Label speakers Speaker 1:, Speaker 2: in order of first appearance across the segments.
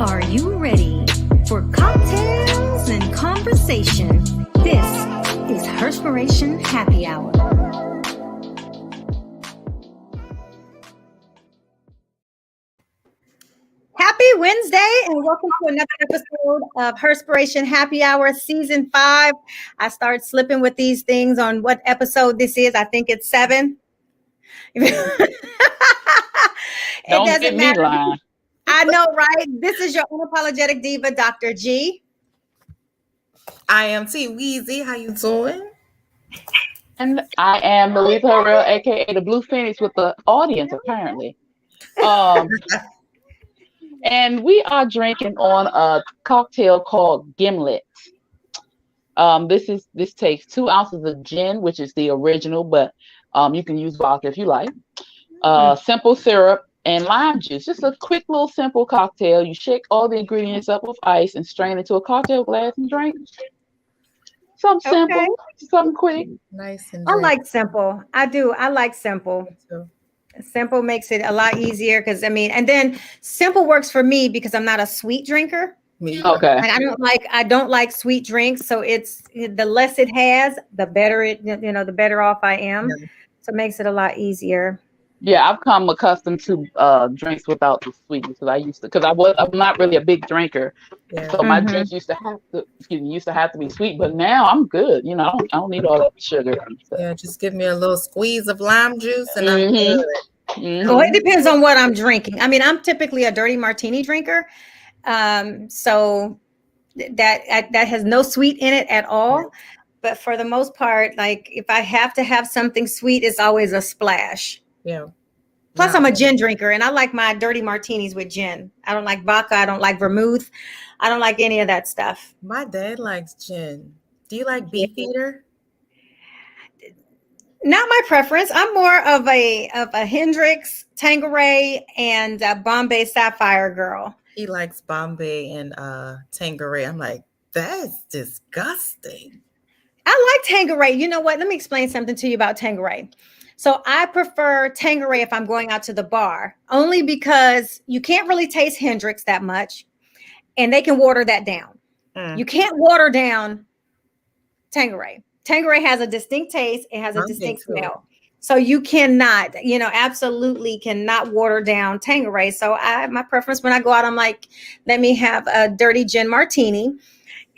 Speaker 1: Are you ready for cocktails and conversation? This is Herspiration Happy Hour. Happy Wednesday and welcome to another episode of Herspiration Happy Hour Season 5. I start slipping with these things on what episode this is. I think it's 7. It doesn't matter.
Speaker 2: Lying.
Speaker 1: I know, right? This is your unapologetic diva, Dr. G.
Speaker 3: I am T Weezy. How you doing?
Speaker 2: And I am Louisa Harrell, aka the Blue Phoenix, with the audience apparently. And we are drinking on a cocktail called Gimlet. This takes 2 ounces of gin, which is the original, but you can use vodka if you like. Simple syrup and lime juice. Just a quick little simple cocktail. You shake all the ingredients up with ice and strain into a cocktail glass and drink. Something simple, something quick.
Speaker 3: Nice and
Speaker 1: I like simple. I do. I like simple. Simple makes it a lot easier because and then simple works for me because I'm not a sweet drinker.
Speaker 2: Okay.
Speaker 1: And I don't like sweet drinks. So it's the less it has, the better the better off I am. Yeah. So it makes it a lot easier.
Speaker 2: Yeah, I've come accustomed to drinks without the sweetness because I'm not really a big drinker. Yeah. So my drinks used to have to be sweet, but now I'm good. I don't need all that sugar.
Speaker 3: So. Yeah, just give me a little squeeze of lime juice and I'm good.
Speaker 1: Well, it depends on what I'm drinking. I'm typically a dirty martini drinker. So that has no sweet in it at all. But for the most part, like if I have to have something sweet, it's always a splash.
Speaker 3: Yeah.
Speaker 1: Plus, I'm a gin drinker, and I like my dirty martinis with gin. I don't like vodka. I don't like vermouth. I don't like any of that stuff.
Speaker 3: My dad likes gin. Do you like Beefeater?
Speaker 1: Not my preference. I'm more of a Hendrix, Tanqueray, and Bombay Sapphire girl.
Speaker 3: He likes Bombay and Tanqueray. I'm like, that's disgusting.
Speaker 1: I like Tanqueray. You know what? Let me explain something to you about Tanqueray. So I prefer Tanqueray if I'm going out to the bar, only because you can't really taste Hendrix that much, and they can water that down. You can't water down Tanqueray. Tanqueray has a distinct taste. It has a distinct smell. So you cannot, absolutely cannot water down Tanqueray. So my preference when I go out, I'm like, let me have a dirty gin martini.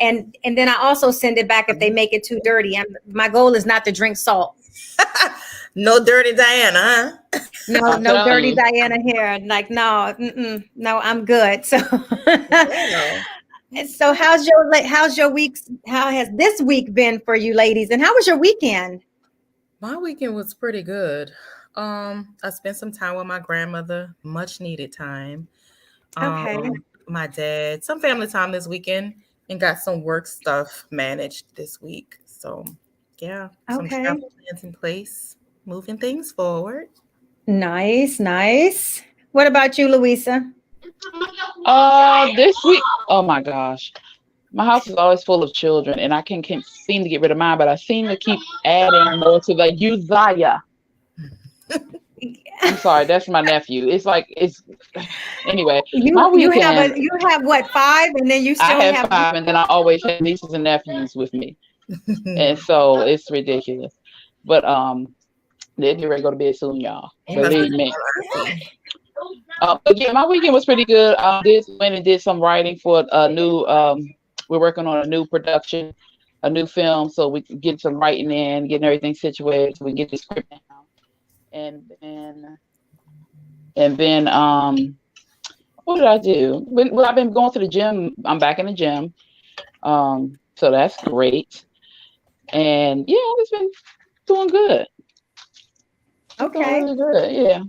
Speaker 1: And then I also send it back if they make it too dirty. My goal is not to drink salt.
Speaker 3: No dirty Diana, huh?
Speaker 1: No dirty Diana here. Like, no, I'm good. So, so how's your week? How has this week been for you ladies? And how was your weekend?
Speaker 3: My weekend was pretty good. I spent some time with my grandmother, much needed time. My dad, some family time this weekend, and got some work stuff managed this week. So, yeah, some travel plans in place. Moving things forward.
Speaker 1: Nice. What about you, Louisa?
Speaker 2: This week, oh my gosh. My house is always full of children and I can't seem to get rid of mine, but I seem to keep adding more to the Uzziah. I'm sorry, that's my nephew. Anyway.
Speaker 1: You have what, 5? And then you still have
Speaker 2: 5, and then I always have nieces and nephews with me. And so it's ridiculous. But they'll get ready to go to bed soon, y'all. Believe me. But yeah, my weekend was pretty good. Went and did some writing for a new. We're working on a new production, a new film, so we can get some writing in, getting everything situated, so we can get the script down. And then what did I do? Well, I've been going to the gym. I'm back in the gym, so that's great. And yeah, it's been doing good.
Speaker 1: Okay.
Speaker 2: Really good. Yeah.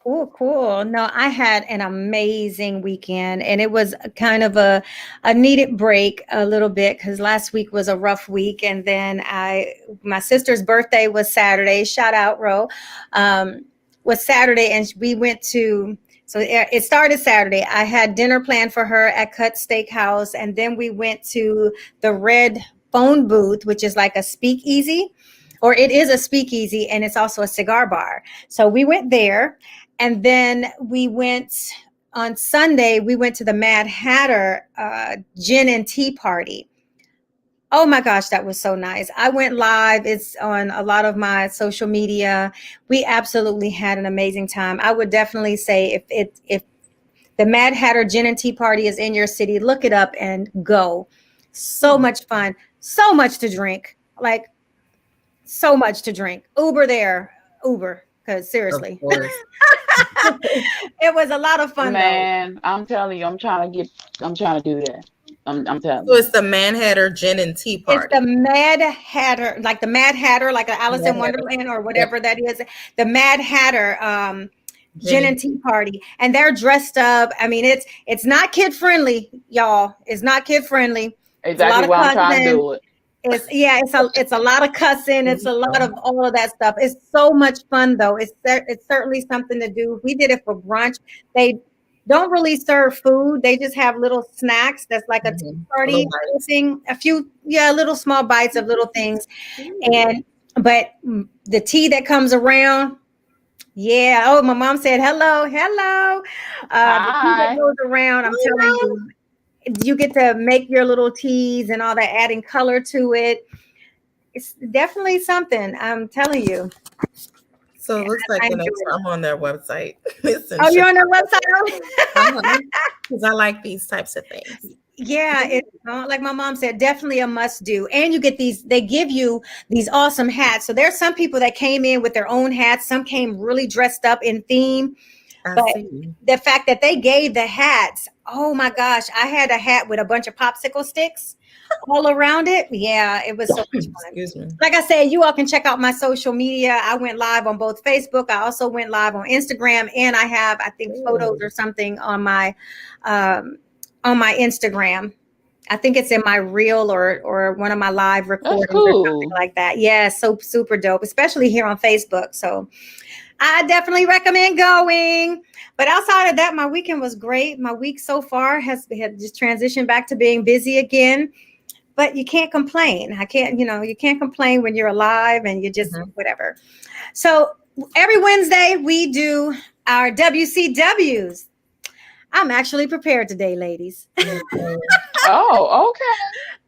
Speaker 1: Cool. No, I had an amazing weekend, and it was kind of a needed break a little bit because last week was a rough week. And then my sister's birthday was Saturday. Shout out, Ro. Was Saturday, and we went to. So it started Saturday. I had dinner planned for her at Cut Steakhouse, and then we went to the Red Phone Booth, which is like a speakeasy. Or it is a speakeasy, and it's also a cigar bar. So we went there, and then we went on Sunday, we went to the Mad Hatter gin and tea party. Oh my gosh, that was so nice. I went live. It's on a lot of my social media. We absolutely had an amazing time. I would definitely say if the Mad Hatter Gin and Tea Party is in your city, look it up and go. So much fun. So much to drink. Like, so much to drink. Uber there. Uber. Because seriously. It was a lot of fun,
Speaker 2: Man, I'm telling you, I'm trying to do that. I'm telling
Speaker 3: So
Speaker 2: you.
Speaker 3: it's the Manhattan Gin and Tea Party.
Speaker 1: It's the Mad Hatter, like the Mad Hatter, like an Alice in Wonderland or whatever that is. The Mad Hatter Gin and Tea Party. And they're dressed up. I mean, it's not kid friendly, y'all. It's not kid friendly.
Speaker 2: Exactly why I'm trying to do it.
Speaker 1: It's a lot of cussing. It's a lot of all of that stuff. It's so much fun though. It's certainly something to do. We did it for brunch. They don't really serve food. They just have little snacks. That's like a tea party thing. A few, little small bites of little things. But the tea that comes around, oh, my mom said, hello. The tea that goes around, I'm telling you, you get to make your little teas and all that, adding color to it. It's definitely something, I'm telling you.
Speaker 3: So it looks like I'm on their website.
Speaker 1: Oh, you're on their website?
Speaker 3: Because I like these types of things.
Speaker 1: Yeah, it's like my mom said, definitely a must do. And you get they give you these awesome hats. So there's some people that came in with their own hats. Some came really dressed up in theme. But the fact that they gave the hats, oh my gosh, I had a hat with a bunch of popsicle sticks all around it. Yeah, it was so much fun.
Speaker 3: Excuse me.
Speaker 1: Like I said, you all can check out my social media. I went live on both Facebook. I also went live on Instagram, and I have, I think, photos or something on my Instagram. I think it's in my reel or one of my live recordings or something like that. Yeah, so super dope, especially here on Facebook. So I definitely recommend going. But outside of that, my weekend was great. My week so far has just transitioned back to being busy again. But you can't complain. You can't complain when you're alive and you just whatever. So every Wednesday we do our WCWs. I'm actually prepared today, ladies.
Speaker 2: Oh, okay.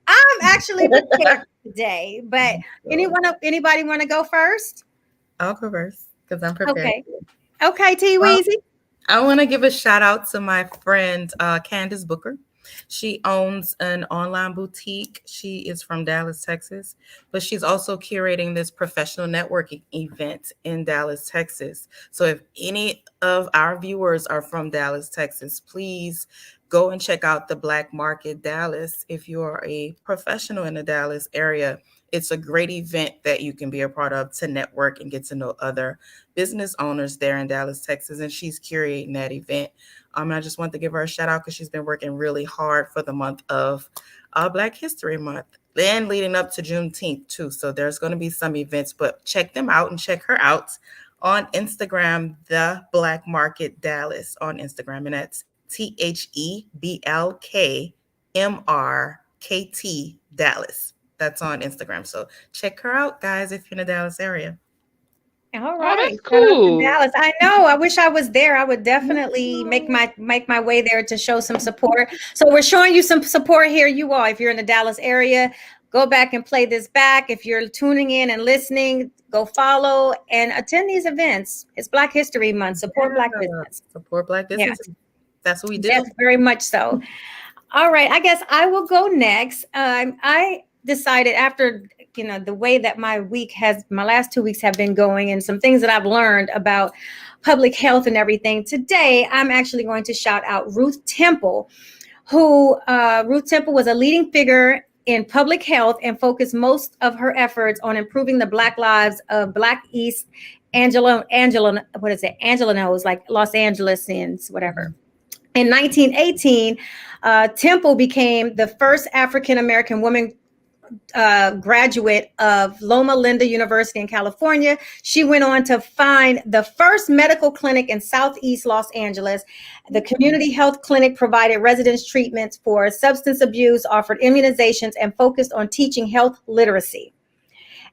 Speaker 1: I'm actually prepared today. But anybody want to go first?
Speaker 3: I'll go first because I'm prepared.
Speaker 1: Okay, T Weezy.
Speaker 3: I want to give a shout out to my friend Candace Booker. She owns an online boutique. She is from Dallas, Texas, but she's also curating this professional networking event in Dallas, Texas. So if any of our viewers are from Dallas, Texas, please go and check out the Black Market Dallas. If you are a professional in the Dallas area, it's a great event that you can be a part of to network and get to know other business owners there in Dallas, Texas. And she's curating that event. I just want to give her a shout out because she's been working really hard for the month of Black History Month and leading up to Juneteenth too. So there's going to be some events, but check them out and check her out on Instagram, The Black Market Dallas on Instagram. And that's TheBlkMRKT Dallas. That's on Instagram. So check her out, guys, if you're in the Dallas area.
Speaker 1: All right.
Speaker 2: Oh, that's cool.
Speaker 1: Dallas. I know. I wish I was there. I would definitely make my way there to show some support. So we're showing you some support here. You all, if you're in the Dallas area, go back and play this back. If you're tuning in and listening, go follow and attend these events. It's Black History Month. Support Black business.
Speaker 3: Support Black business. Yeah. That's what we do.
Speaker 1: Yes, very much so. All right. I guess I will go next. I decided after the way that my last 2 weeks have been going and some things that I've learned about public health and everything. Today, I'm actually going to shout out Ruth Temple, who Ruth Temple was a leading figure in public health and focused most of her efforts on improving the Black lives of Black East Angelenos, like Los Angelesans, whatever. In 1918, Temple became the first African-American woman graduate of Loma Linda University in California. She went on to find the first medical clinic in Southeast Los Angeles. The community health clinic provided residents treatments for substance abuse, offered immunizations, and focused on teaching health literacy.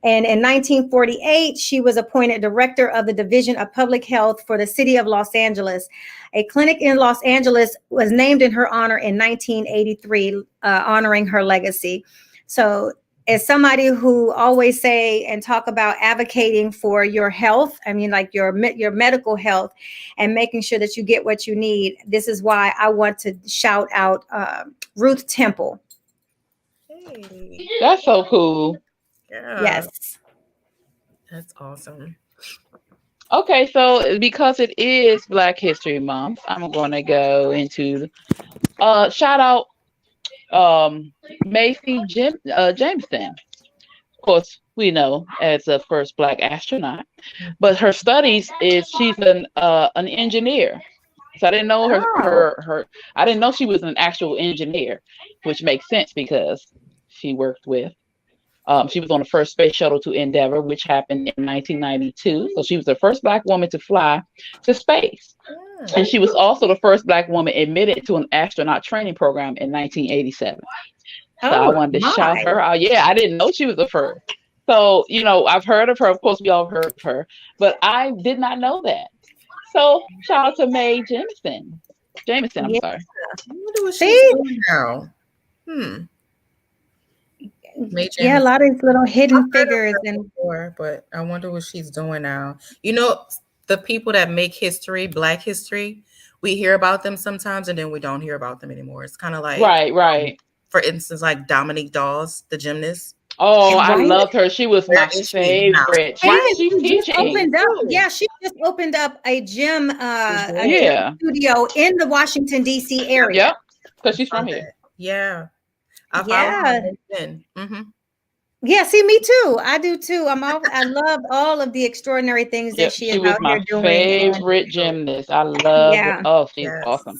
Speaker 1: And in 1948, she was appointed director of the Division of Public Health for the city of Los Angeles. A clinic in Los Angeles was named in her honor in 1983, honoring her legacy. So as somebody who always say and talk about advocating for your health, I mean, like your medical health and making sure that you get what you need, this is why I want to shout out Ruth Temple.
Speaker 3: Hey.
Speaker 2: That's so cool.
Speaker 3: Yeah.
Speaker 1: Yes.
Speaker 3: That's awesome.
Speaker 2: Okay, so because it is Black History Month, I'm going to go into shout out Macy Jameson. Of course, we know as the first Black astronaut, but her studies is she's an engineer. So I didn't know her. I didn't know she was an actual engineer, which makes sense because she worked with. She was on the first space shuttle to Endeavour, which happened in 1992. So she was the first Black woman to fly to space. And she was also the first Black woman admitted to an astronaut training program in 1987. So I wanted to shout her out. Yeah, I didn't know she was the first. So, I've heard of her. Of course, we all heard of her. But I did not know that. So shout out to Mae Jameson. I'm sorry.
Speaker 3: I wonder what she's doing now.
Speaker 1: Yeah, a lot of these little hidden figures
Speaker 3: before, but I wonder what she's doing now. The people that make history, Black history, we hear about them sometimes and then we don't hear about them anymore. It's kind of like
Speaker 2: right.
Speaker 3: For instance, like Dominique Dawes, the gymnast.
Speaker 2: Oh, I loved her. She was my favorite.
Speaker 1: Right, she just opened up. Yeah, she just opened up a gym, gym studio in the Washington D.C. area.
Speaker 2: Yep, because she's from here.
Speaker 3: Yeah.
Speaker 1: Yeah, see, me too. I do too. I love all of the extraordinary things that she is out here doing.
Speaker 2: She was my favorite gymnast. I love it. Oh, she's awesome.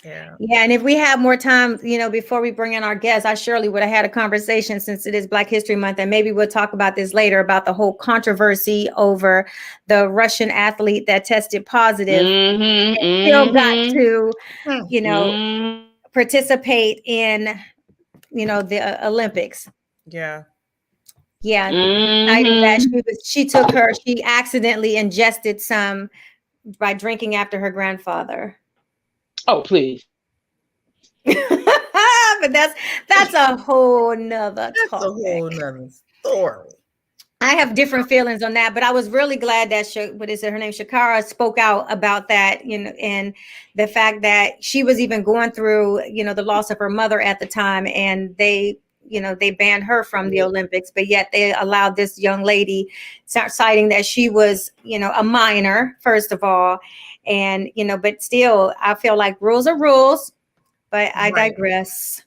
Speaker 3: Yeah.
Speaker 1: And if we have more time, before we bring in our guests, I surely would have had a conversation since it is Black History Month, and maybe we'll talk about this later about the whole controversy over the Russian athlete that tested positive and still got to, participate in, the Olympics.
Speaker 3: Yeah.
Speaker 1: Yeah. She accidentally ingested some by drinking after her grandfather.
Speaker 2: Oh, please.
Speaker 1: But that's a whole nother topic.
Speaker 3: A whole nother story.
Speaker 1: I have different feelings on that, but I was really glad that her name? Shakara spoke out about that, and the fact that she was even going through, the loss of her mother at the time, and they banned her from the Olympics, but yet they allowed this young lady, citing that she was, a minor, first of all. And, but still, I feel like rules are rules, but I digress.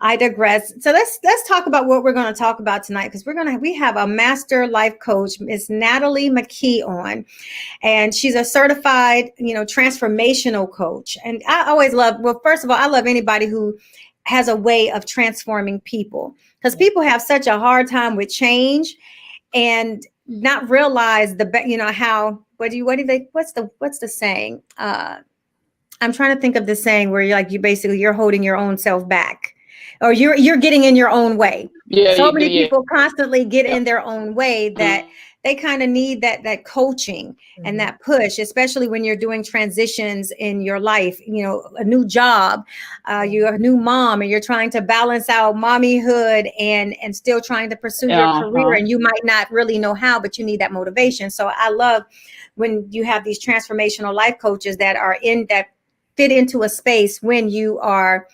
Speaker 1: So let's talk about what we're going to talk about tonight, because we have a master life coach, Miss Nathalie McKee, on, and she's a certified, transformational coach. And I always first of all, I love anybody who has a way of transforming people, because people have such a hard time with change and not realize what's the saying? I'm trying to think of the saying where you're holding your own self back, or you're getting in your own way.
Speaker 2: Yeah,
Speaker 1: so many people constantly get in their own way that they kind of need that coaching and that push, especially when you're doing transitions in your life, a new job, you're a new mom, and you're trying to balance out mommyhood and still trying to pursue your career. And you might not really know how, but you need that motivation. So I love when you have these transformational life coaches that fit into a space when you are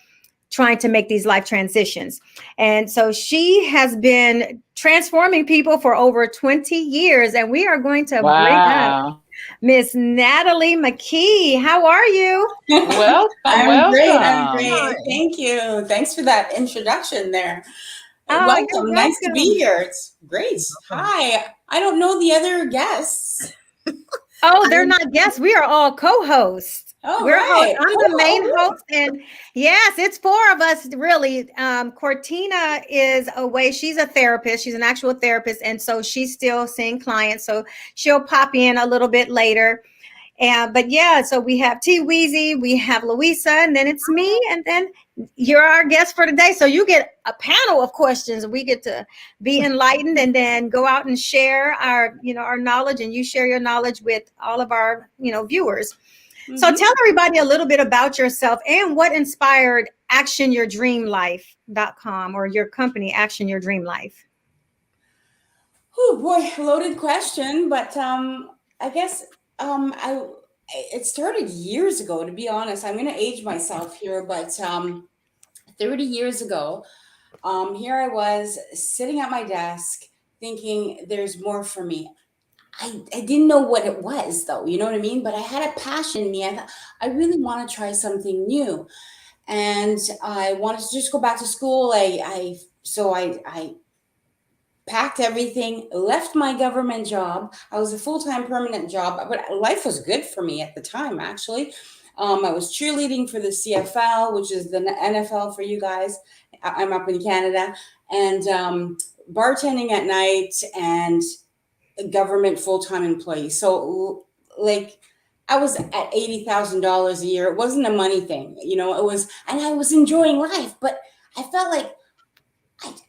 Speaker 1: trying to make these life transitions. And so she has been transforming people for over 20 years. And we are going to bring up Miss Nathalie McKee. How are you?
Speaker 2: Well,
Speaker 4: I'm great. Thank you. Thanks for that introduction there. Welcome. Nice to be here. It's great. Hi. I don't know the other guests.
Speaker 1: Oh, they're not guests. We are all co-hosts.
Speaker 4: Oh, right.
Speaker 1: I'm the main host, and yes, it's four of us really. Cortina is away. She's a therapist. She's an actual therapist, and so she's still seeing clients. So she'll pop in a little bit later. But yeah, so we have T Weezy, we have Louisa, and then it's me, and then you're our guest for today. So you get a panel of questions, and we get to be enlightened, and then go out and share our, our knowledge, and you share your knowledge with all of our, viewers. Mm-hmm. So tell everybody a little bit about yourself and what inspired ActionYourDreamLife.com, or your company, ActionYourDreamLife.
Speaker 4: Oh boy, loaded question, but I guess it started years ago, to be honest. I'm going to age myself here, but 30 years ago, here I was sitting at my desk thinking there's more for me. I didn't know what it was, though, you know what I mean? But I had a passion in me. I thought, I really want to try something new. And I wanted to just go back to school. So I packed everything, left my government job. I was a full-time permanent job, but life was good for me at the time, actually. I was cheerleading for the CFL, which is the NFL for you guys. I'm up in Canada. And bartending at night, and a government full-time employee. So like I was at $80,000 a year. It wasn't a money thing, it was, and I was enjoying life, but I felt like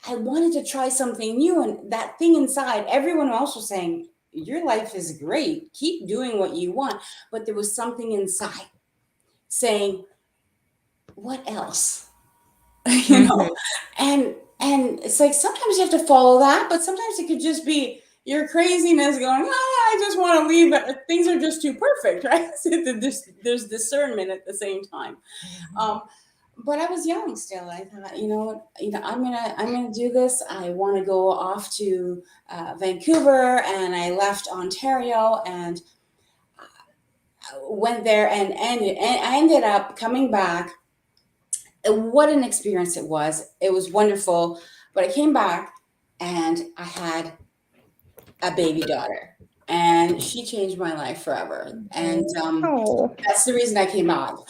Speaker 4: I wanted to try something new. And that thing inside, everyone else was saying, your life is great, keep doing what you want. But there was something inside saying, what else? And it's like, sometimes you have to follow that, but sometimes it could just be your craziness going, I just want to leave, but things are just too perfect, right? So there's discernment at the same time. But I was young still. I thought, I'm gonna do this. I want to go off to Vancouver, and I left Ontario and went there, and I ended up coming back. What an experience it was! It was wonderful. But I came back, and I had a baby daughter, and she changed my life forever. And that's the reason I came out.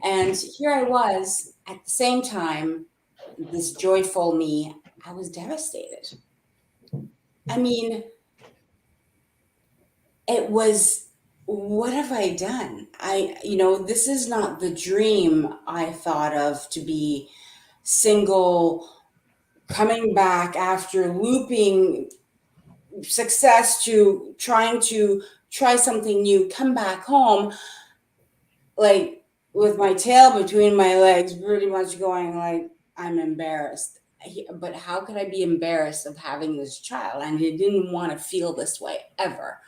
Speaker 4: And here I was, at the same time, this joyful me, I was devastated. I mean, it was, what have I done? This is not the dream I thought of, to be single, coming back after looping success to trying to try something new, come back home, like with my tail between my legs, pretty much going like, I'm embarrassed. But how could I be embarrassed of having this child? And I didn't want to feel this way ever.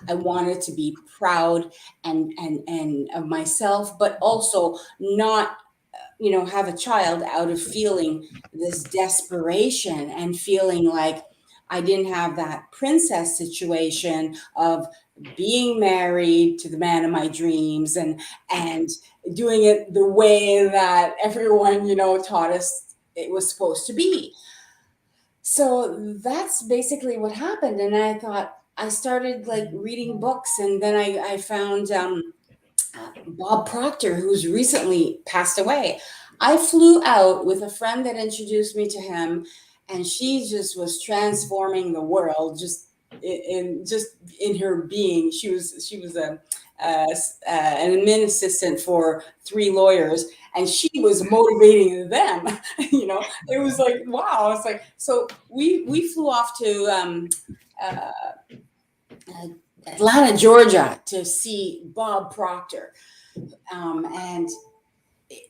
Speaker 4: I wanted to be proud and of myself, but also not, have a child out of feeling this desperation and feeling like I didn't have that princess situation of being married to the man of my dreams and doing it the way that everyone, taught us it was supposed to be. So that's basically what happened. And I thought, I started like reading books, and then I found Bob Proctor, who's recently passed away. I flew out with a friend that introduced me to him, and she just was transforming the world just in her being. She was an admin assistant for 3 lawyers, and she was motivating them. It was like, wow. It's like, so we flew off to Atlanta, Georgia, to see Bob Proctor, and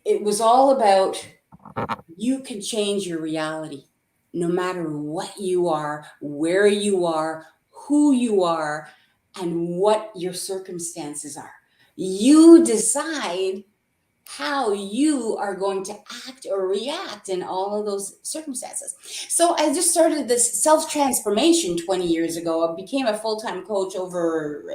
Speaker 4: it was all about, you can change your reality no matter what you are, where you are, who you are, and what your circumstances are. You decide how you are going to act or react in all of those circumstances. So I just started this self-transformation 20 years ago. I became a full-time coach over,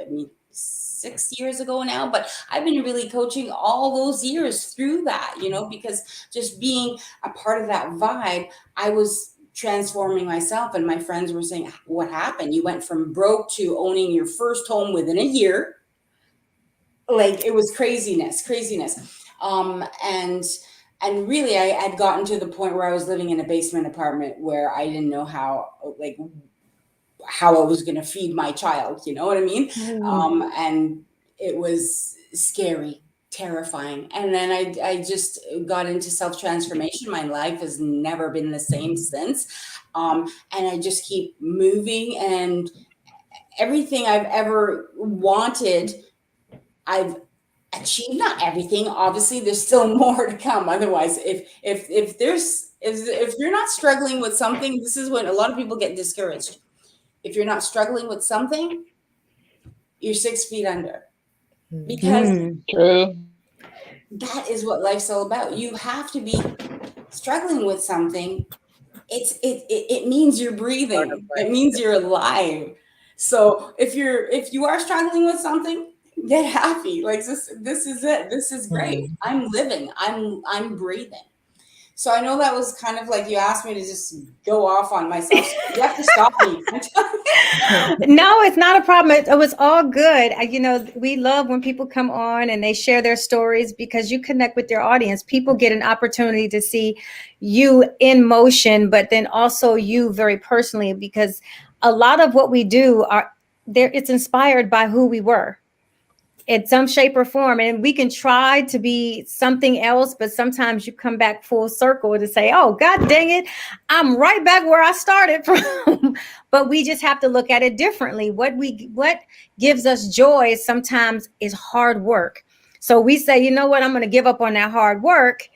Speaker 4: 6 years ago now, but I've been really coaching all those years through that, because just being a part of that vibe, I was transforming myself. And my friends were saying, what happened? You went from broke to owning your first home within a year. Like, it was craziness. And really, I had gotten to the point where I was living in a basement apartment where I didn't know how I was going to feed my child, you know what I mean? And it was scary, terrifying. And then I just got into self-transformation. My life has never been the same since. And I just keep moving, and everything I've ever wanted, I've achieved. Not everything, obviously, there's still more to come. Otherwise, if you're not struggling with something, this is when a lot of people get discouraged. If you're not struggling with something, you're 6 feet under, because
Speaker 2: True.
Speaker 4: that is what life's all about. You have to be struggling with something. It means you're breathing. It means you're alive. So if you are struggling with something, get happy. Like this is it. This is great. I'm living. I'm breathing. So I know that was kind of like you asked me to just go off on myself. So you have to stop me.
Speaker 1: No, it's not a problem. It was all good. We love when people come on and they share their stories, because you connect with your audience. People get an opportunity to see you in motion, but then also you very personally, because a lot of what we do it's inspired by who we were in some shape or form. And we can try to be something else, but sometimes you come back full circle to say, oh, God dang it, I'm right back where I started from. But we just have to look at it differently. What gives us joy sometimes is hard work. So we say, you know what, I'm going to give up on that hard work,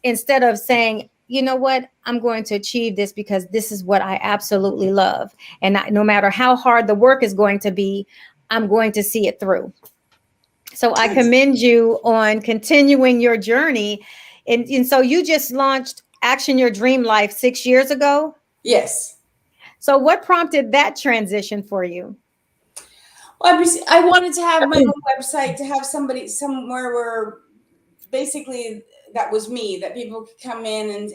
Speaker 1: instead of saying, you know what, I'm going to achieve this because this is what I absolutely love. And no matter how hard the work is going to be, I'm going to see it through. So I commend you on continuing your journey. And so you just launched Action Your Dream Life 6 years ago?
Speaker 4: Yes.
Speaker 1: So what prompted that transition for you?
Speaker 4: Well, I wanted to have my own website, to have somewhere where basically that was me, that people could come in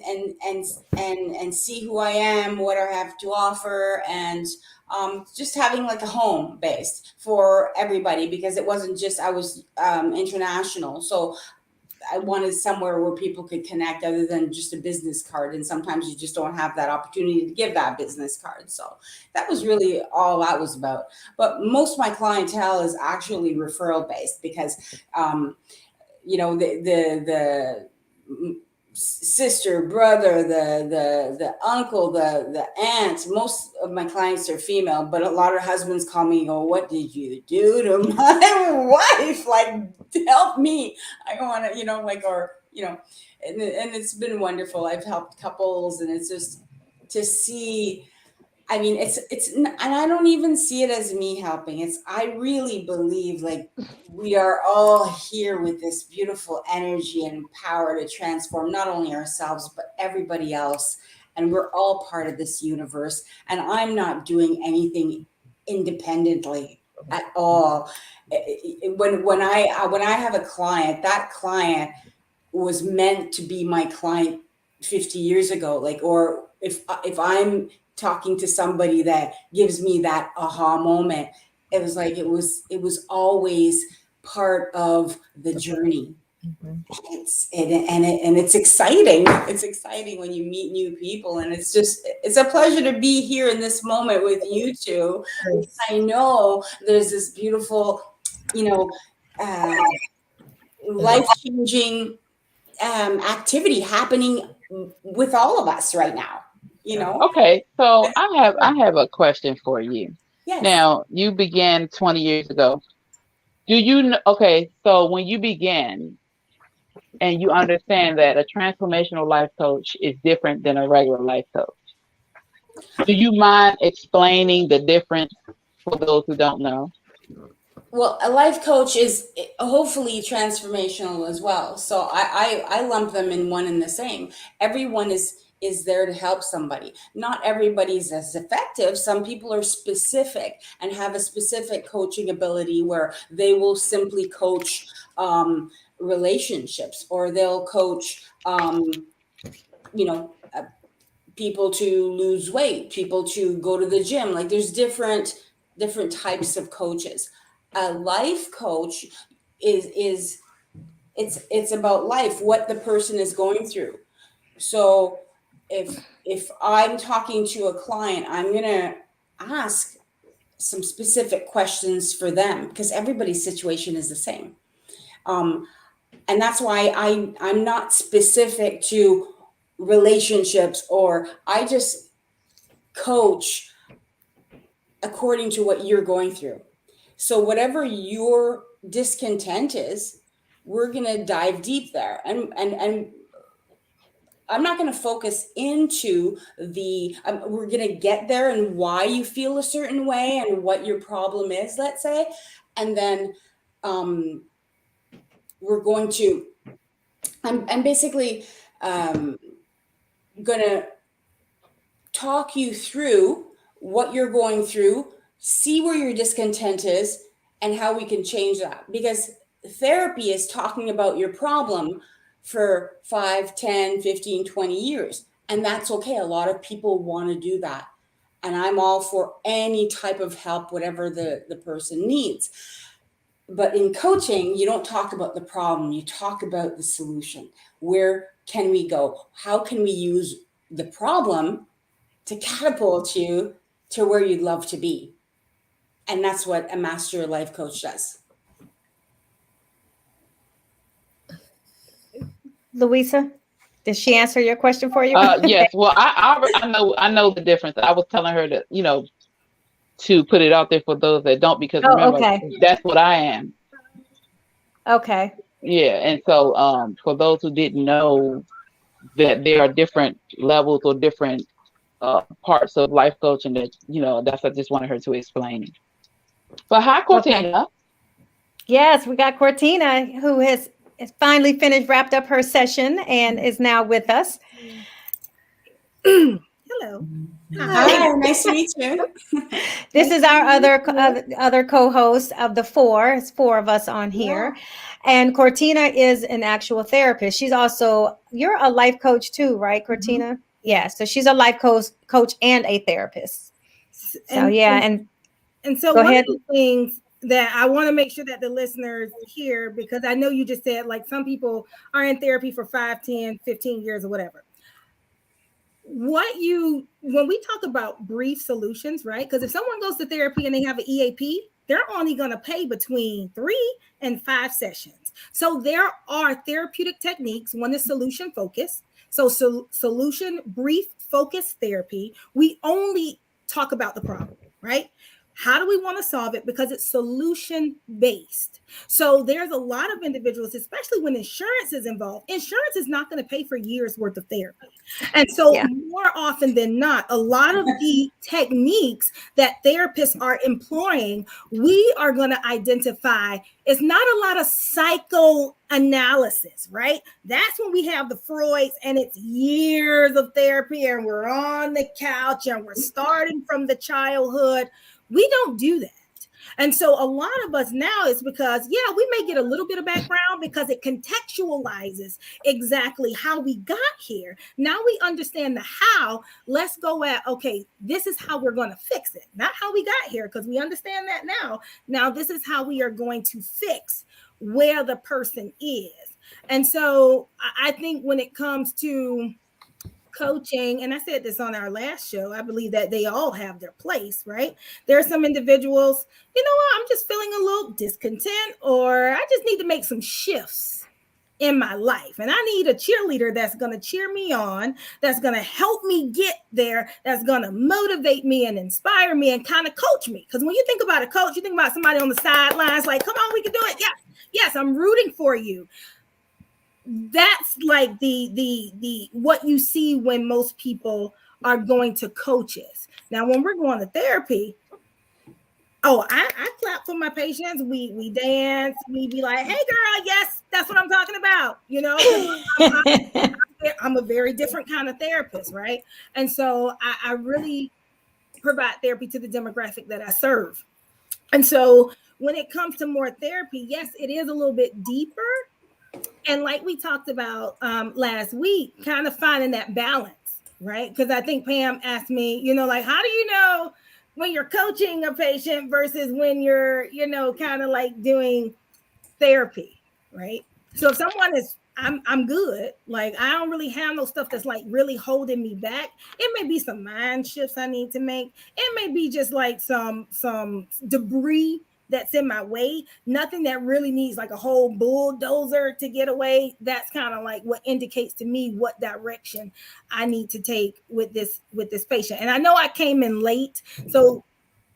Speaker 4: and see who I am, what I have to offer, and just having like a home base for everybody, because it wasn't just, I was international. So I wanted somewhere where people could connect other than just a business card. And sometimes you just don't have that opportunity to give that business card. So that was really all that was about. But most of my clientele is actually referral based, because the sister, brother, the uncle, the aunt. Most of my clients are female, but a lot of husbands call me and go, what did you do to my wife? Like, help me. I want to, and it's been wonderful. I've helped couples, and it's just to see. I mean, and I don't even see it as me helping. I really believe like we are all here with this beautiful energy and power to transform not only ourselves, but everybody else. And we're all part of this universe. And I'm not doing anything independently at all. When I have a client, that client was meant to be my client 50 years ago. Like, or if I'm talking to somebody that gives me that aha moment, it was like it was always part of the journey. It's exciting. It's exciting when you meet new people, and it's a pleasure to be here in this moment with you two. I know there's this beautiful, life-changing activity happening with all of us right now.
Speaker 2: Okay, so I have a question for you.
Speaker 4: Yes.
Speaker 2: Now, you began 20 years ago. Okay, so when you began and you understand that a transformational life coach is different than a regular life coach, do you mind explaining the difference for those who don't know?
Speaker 4: Well, a life coach is hopefully transformational as well. So I lump them in one and the same. Everyone is there to help somebody. Not everybody's as effective. Some people are specific and have a specific coaching ability where they will simply coach relationships, or they'll coach people to lose weight, people to go to the gym. Like, there's different types of coaches. A life coach is it's about life, what the person is going through. So if I'm talking to a client, I'm gonna ask, some specific questions for them, because everybody's situation is the same. And that's why I'm not specific to relationships, or I just coach according to what you're going through. So whatever your discontent is, we're going to dive deep there. And I'm not going to focus into we're going to get there and why you feel a certain way and what your problem is, let's say. And then we're going to, I'm basically going to talk you through what you're going through, see where your discontent is, and how we can change that. Because therapy is talking about your problem for 5, 10, 15, 20 years. And that's okay. A lot of people want to do that. And I'm all for any type of help, whatever the person needs. But in coaching, you don't talk about the problem. You talk about the solution. Where can we go? How can we use the problem to catapult you to where you'd love to be? And that's what a master life coach does.
Speaker 1: Louisa, did she answer your question for you?
Speaker 2: Yes. Well, I know the difference. I was telling her that, to put it out there for those that don't, because remember, that's what I am.
Speaker 1: Okay.
Speaker 2: Yeah. And so for those who didn't know that there are different levels or different parts of life coaching, that, I just wanted her to explain. But hi, Cortina.
Speaker 1: Okay. Yes, we got Cortina, who has finally wrapped up her session and is now with us.
Speaker 5: Hello.
Speaker 4: Hi, nice to meet you.
Speaker 1: This is our other co-host of the four. It's four of us on here. Yeah. And Cortina is an actual therapist. She's also, you're a life coach too, right, Cortina? Mm-hmm. Yeah. So she's a life coach and a therapist. So
Speaker 5: and so one of the things that I want to make sure that the listeners hear, because I know you just said, like, some people are in therapy for 5, 10, 15 years or whatever. When we talk about brief solutions, right? Because if someone goes to therapy and they have an EAP, they're only going to pay between 3 and 5 sessions. So there are therapeutic techniques. One is solution focused. So solution brief focused therapy. We only talk about the problem, right? How do we want to solve it? Because it's solution based. So there's a lot of individuals, especially when insurance is involved. Insurance is not going to pay for years worth of therapy. And so more often than not, a lot of the techniques that therapists are employing, we are going to identify it's not a lot of psychoanalysis, right? That's when we have the Freuds and it's years of therapy and we're on the couch and we're starting from the childhood. We don't do that. And so a lot of us now is because, we may get a little bit of background because it contextualizes exactly how we got here. Now we understand the how. Let's go at, okay, this is how we're going to fix it. Not how we got here, because we understand that now. Now this is how we are going to fix where the person is. And so I think when it comes to coaching, and I said this on our last show, I believe that they all have their place, right? There are some individuals, I'm just feeling a little discontent, or I just need to make some shifts in my life. And I need a cheerleader that's going to cheer me on, that's going to help me get there, that's going to motivate me and inspire me and kind of coach me. Because when you think about a coach, you think about somebody on the sidelines, like, come on, we can do it. Yes, I'm rooting for you. That's like the what you see when most people are going to coaches. Now, when we're going to therapy, I clap for my patients. We dance. We be like, hey, girl, yes, that's what I'm talking about. I'm a very different kind of therapist, right? And so I really provide therapy to the demographic that I serve. And so when it comes to more therapy, yes, it is a little bit deeper. And like we talked about last week, kind of finding that balance, right? Because I think Pam asked me, how do you know when you're coaching a patient versus when you're, kind of like doing therapy, right? So if someone is I'm good. Like I don't really have no stuff that's like really holding me back. It may be some mind shifts I need to make. It may be just like some debris that's in my way. Nothing that really needs like a whole bulldozer to get away. That's kind of like what indicates to me what direction I need to take with this patient. And I know I came in late, so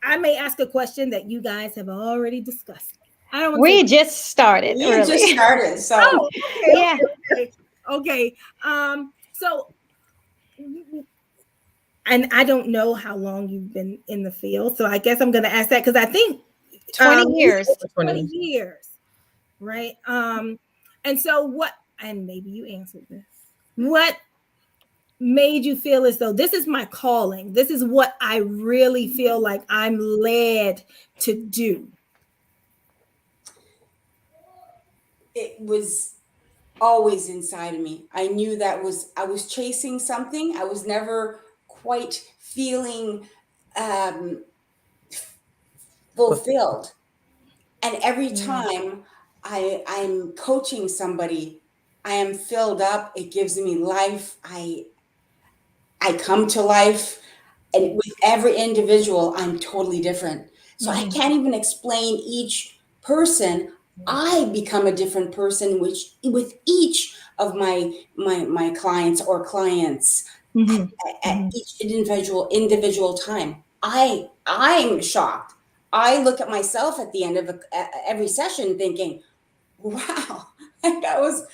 Speaker 5: I may ask a question that you guys have already discussed. I don't want
Speaker 1: We just started.
Speaker 4: You
Speaker 1: really.
Speaker 4: just started, so
Speaker 5: Oh, okay,
Speaker 1: Yeah.
Speaker 5: okay. So, and I don't know how long you've been in the field, so I guess I'm going to ask that because I think
Speaker 1: 20 years.
Speaker 5: 20 years, right? And so what? And maybe you answered this. What made you feel as though this is my calling? This is what I really feel like I'm led to do.
Speaker 4: it was always inside of me. I knew I was chasing something. I was never quite feeling fulfilled. And every time I'm coaching somebody, I am filled up. It gives me life. I come to life. And with every individual, I'm totally different. So I can't even explain each person. I become a different person with each of my clients or clients at each individual time. I'm shocked. I look at myself at the end of every session thinking, wow, that was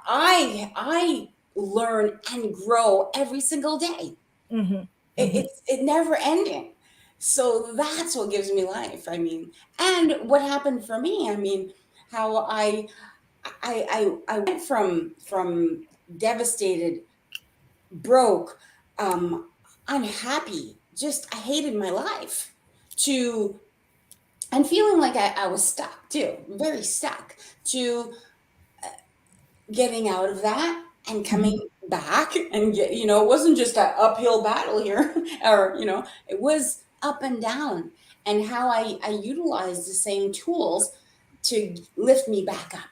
Speaker 4: I learn and grow every single day. It's never ending. So that's what gives me life. I mean, and what happened for me, I mean, how I went from devastated, broke, unhappy, just I hated my life, to and feeling like I was stuck too, very stuck, to getting out of that and coming back. And it wasn't just an uphill battle here, or it was up and down, and how I utilized the same tools to lift me back up,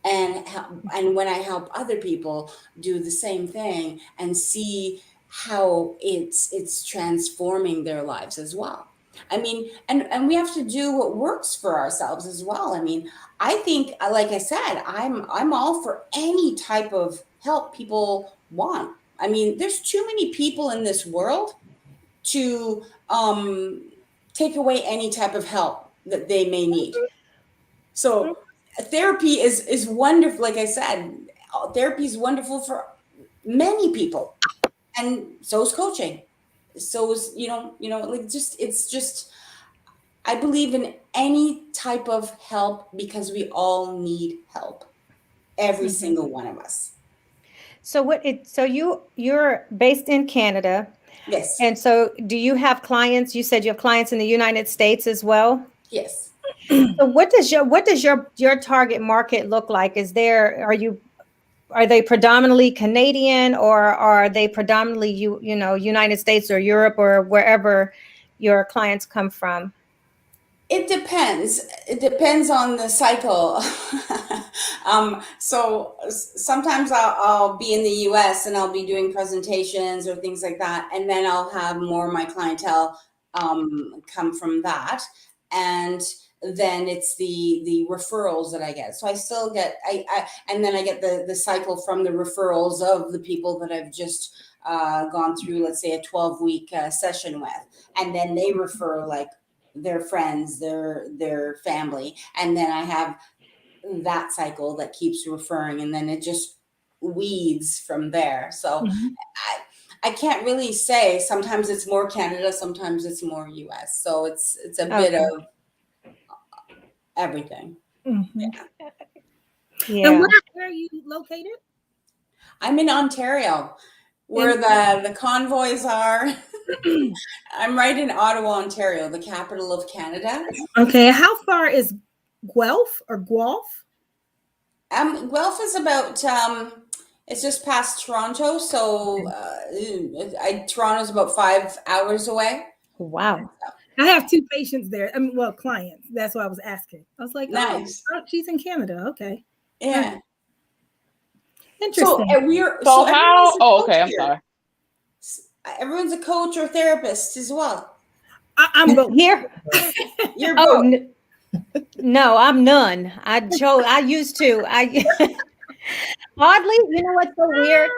Speaker 4: and when I help other people do the same thing and see how it's transforming their lives as well. I mean, and we have to do what works for ourselves as well. I mean, I think, like I said, I'm all for any type of help people want. I mean, there's too many people in this world to take away any type of help that they may need. So therapy is wonderful. Like I said, therapy is wonderful for many people, and so is coaching. So is like it's just I believe in any type of help because we all need help. Every single one of us.
Speaker 1: So you're based in Canada.
Speaker 4: Yes.
Speaker 1: And so do you have clients? You said you have clients in the United States as well?
Speaker 4: Yes.
Speaker 1: So what does your target market look like? Are they predominantly Canadian, or are they predominantly United States or Europe or wherever your clients come from?
Speaker 4: It depends. It depends on the cycle. So sometimes I'll be in the US and I'll be doing presentations or things like that. And then I'll have more of my clientele come from that. And then it's the referrals that I get. So I still get, and then I get the cycle from the referrals of the people that I've just gone through, let's say a 12-week session with. And then they refer like their friends, their family, and then I have that cycle that keeps referring, and then it just weeds from there. So I can't really say. Sometimes it's more Canada, sometimes it's more US. So it's a bit of everything.
Speaker 5: Yeah.
Speaker 1: Yeah.
Speaker 5: And where are you located?
Speaker 4: I'm in Ontario, where the convoys are. I'm right in Ottawa, Ontario, the capital of Canada.
Speaker 5: Okay, how far is Guelph or Guelph?
Speaker 4: Guelph is about it's just past Toronto, so Toronto's about 5 hours away.
Speaker 1: Wow.
Speaker 5: I have two patients there. I mean, well, clients. That's why I was asking. I was like,
Speaker 4: nice.
Speaker 5: oh, she's in Canada. Okay.
Speaker 4: Yeah.
Speaker 5: Interesting.
Speaker 2: So how?
Speaker 4: everyone's a
Speaker 2: Oh,
Speaker 4: coach
Speaker 2: okay. I'm
Speaker 4: here.
Speaker 2: sorry.
Speaker 4: Everyone's a coach or therapist as well.
Speaker 5: I'm both.
Speaker 1: Here.
Speaker 4: You're
Speaker 1: Oh,
Speaker 4: both.
Speaker 1: no, I'm none. I used to. Oddly, you know what's so weird?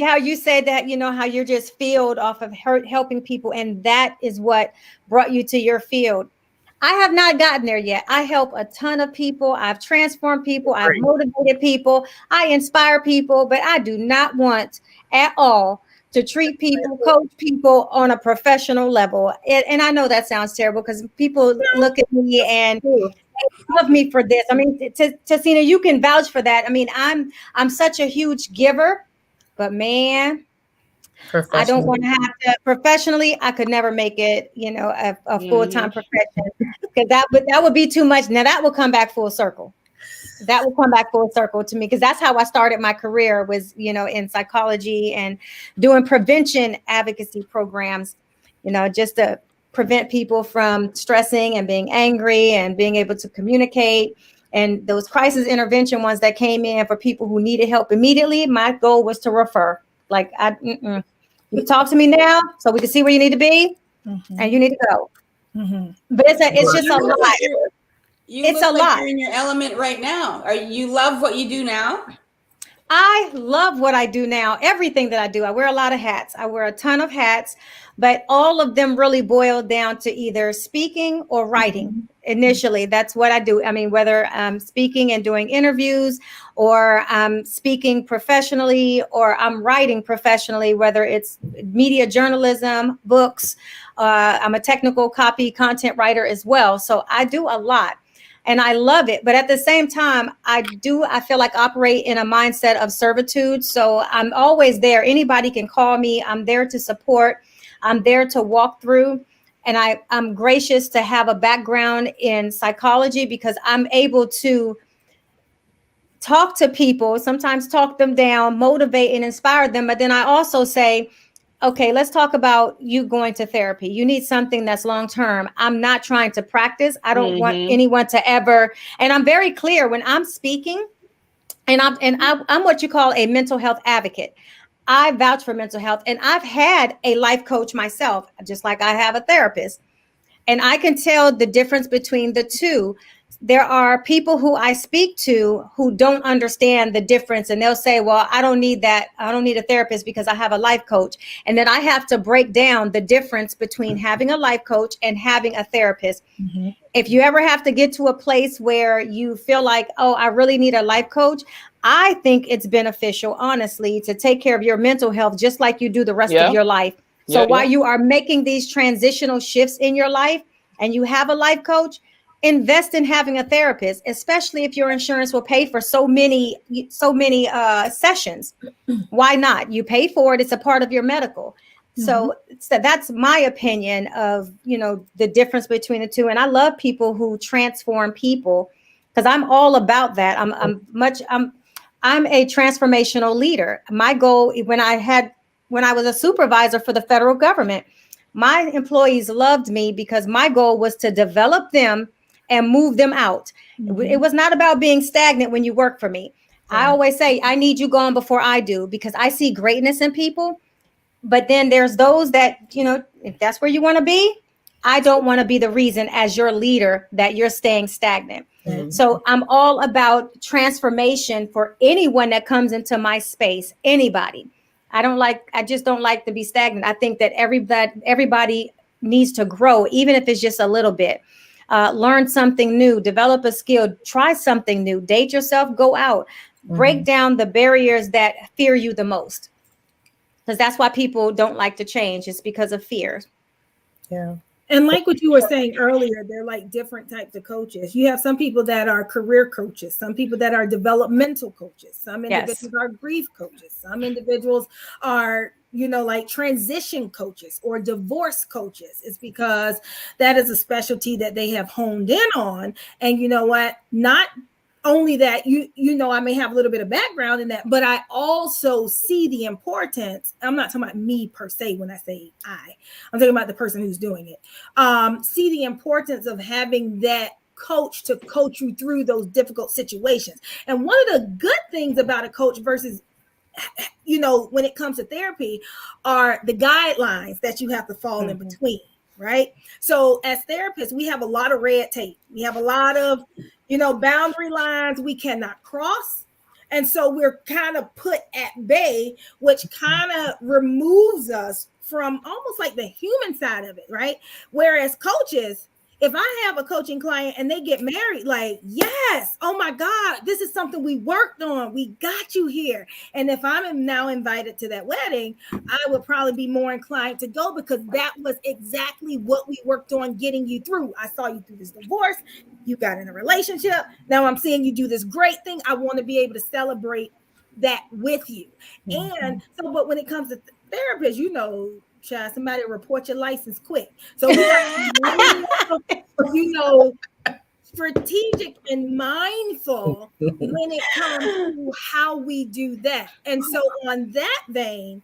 Speaker 1: How you said that, how you're just filled off of helping people, and that is what brought you to your field. I have not gotten there yet. I help a ton of people. I've transformed people. I've motivated people. I inspire people, but I do not want at all to treat people, coach people on a professional level. And I know that sounds terrible because people look at me and love me for this. I mean, Tessina, you can vouch for that. I mean, I'm such a huge giver, but man, I don't want to have to professionally. I could never make it, a full-time profession, because that would be too much. Now that will come back full circle. That will come back full circle to me, because that's how I started my career, was, in psychology and doing prevention advocacy programs, just to prevent people from stressing and being angry and being able to communicate. And those crisis intervention ones that came in for people who needed help immediately, my goal was to refer. Like, you talk to me now so we can see where you need to be, and you need to go. But it's just a lot.
Speaker 4: It's a lot. You're in your element right now. You love what you do now?
Speaker 1: I love what I do now. Everything that I do. I wear a lot of hats. I wear a ton of hats, but all of them really boil down to either speaking or writing. Initially, that's what I do. I mean, whether I'm speaking and doing interviews, or I'm speaking professionally, or I'm writing professionally, whether it's media journalism, books. I'm a technical copy content writer as well. So I do a lot. And I love it. But at the same time, I feel like operate in a mindset of servitude. So I'm always there. Anybody can call me. I'm there to support. I'm there to walk through. And I'm gracious to have a background in psychology, because I'm able to talk to people, sometimes talk them down, motivate and inspire them. But then I also say, okay, let's talk about you going to therapy. You need something that's long-term. I'm not trying to practice. I don't want anyone to ever, and I'm very clear when I'm speaking, and I'm what you call a mental health advocate. I vouch for mental health, and I've had a life coach myself, just like I have a therapist. And I can tell the difference between the two. There are people who I speak to who don't understand the difference, and they'll say, well, I don't need that. I don't need a therapist because I have a life coach. And then I have to break down the difference between having a life coach and having a therapist. If you ever have to get to a place where you feel like, oh, I really need a life coach, I think it's beneficial, honestly, to take care of your mental health just like you do the rest of your life. So while you are making these transitional shifts in your life and you have a life coach, invest in having a therapist, especially if your insurance will pay for so many sessions. Why not? You pay for it. It's a part of your medical. So that's my opinion of, the difference between the two. And I love people who transform people, because I'm all about that. I'm a transformational leader. My goal when I was a supervisor for the federal government, my employees loved me because my goal was to develop them and move them out. It was not about being stagnant when you work for me. I always say, I need you gone before I do, because I see greatness in people. But then there's those that, if that's where you want to be, I don't want to be the reason as your leader that you're staying stagnant. So I'm all about transformation for anyone that comes into my space, anybody. I just don't like to be stagnant. I think that everybody needs to grow, even if it's just a little bit. Learn something new, develop a skill, try something new, date yourself, go out, break down the barriers that fear you the most. Because that's why people don't like to change. It's because of fear.
Speaker 5: Yeah. And like what you were saying earlier, they're like different types of coaches. You have some people that are career coaches, some people that are developmental coaches, some individuals are grief coaches, some individuals are, like transition coaches or divorce coaches. It's because that is a specialty that they have honed in on. And you know what? Not only that, I may have a little bit of background in that, but I also see the importance. I'm not talking about me per se when I say I'm talking about the person who's doing it. See the importance of having that coach to coach you through those difficult situations. And one of the good things about a coach versus when it comes to therapy, are the guidelines that you have to fall in between, right? So as therapists, we have a lot of red tape. We have a lot of, boundary lines we cannot cross. And so we're kind of put at bay, which kind of removes us from almost like the human side of it, right? Whereas coaches, if I have a coaching client and they get married, like, yes, oh my God, this is something we worked on. We got you here. And if I'm now invited to that wedding, I would probably be more inclined to go, because that was exactly what we worked on getting you through. I saw you through this divorce. You got in a relationship. Now I'm seeing you do this great thing. I want to be able to celebrate that with you. And so, but when it comes to therapists, child, somebody report your license quick. So we got strategic and mindful when it comes to how we do that. And so on that vein,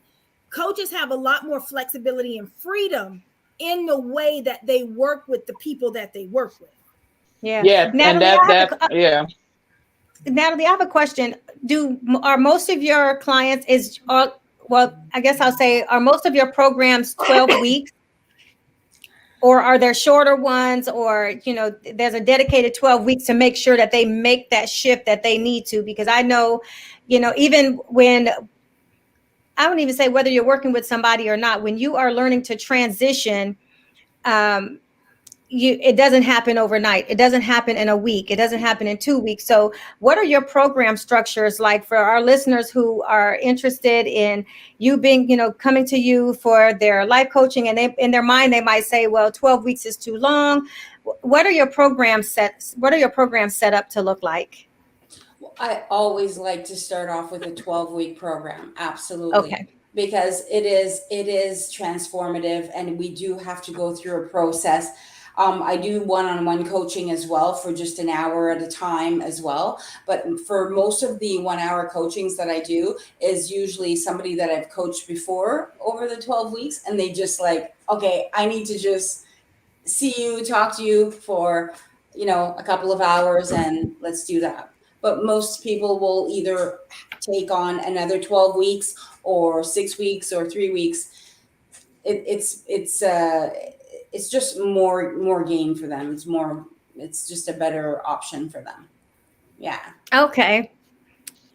Speaker 5: coaches have a lot more flexibility and freedom in the way that they work with the people that they work with.
Speaker 1: Yeah.
Speaker 2: Yes,
Speaker 1: Natalie,
Speaker 2: yeah.
Speaker 1: Natalie, I have a question. Are most of your clients well, I guess I'll say, are most of your programs 12 weeks? Or are there shorter ones, or, there's a dedicated 12 weeks to make sure that they make that shift that they need to? Because I know, even when, I don't even say whether you're working with somebody or not, when you are learning to transition, it doesn't happen overnight. It doesn't happen in a week. It doesn't happen in 2 weeks. So what are your program structures like for our listeners who are interested in you being, coming to you for their life coaching, and in their mind, they might say, well, 12 weeks is too long. What are your programs set up to look like?
Speaker 4: I always like to start off with a 12-week program. Absolutely.
Speaker 1: Okay.
Speaker 4: Because it is transformative, and we do have to go through a process. I do one-on-one coaching as well for just an hour at a time as well. But for most of the 1 hour coachings that I do is usually somebody that I've coached before over the 12 weeks. And they just like, okay, I need to just see you, talk to you for, a couple of hours, and let's do that. But most people will either take on another 12 weeks or 6 weeks or 3 weeks. It's just more gain for them. It's just a better option for them. Yeah.
Speaker 1: Okay.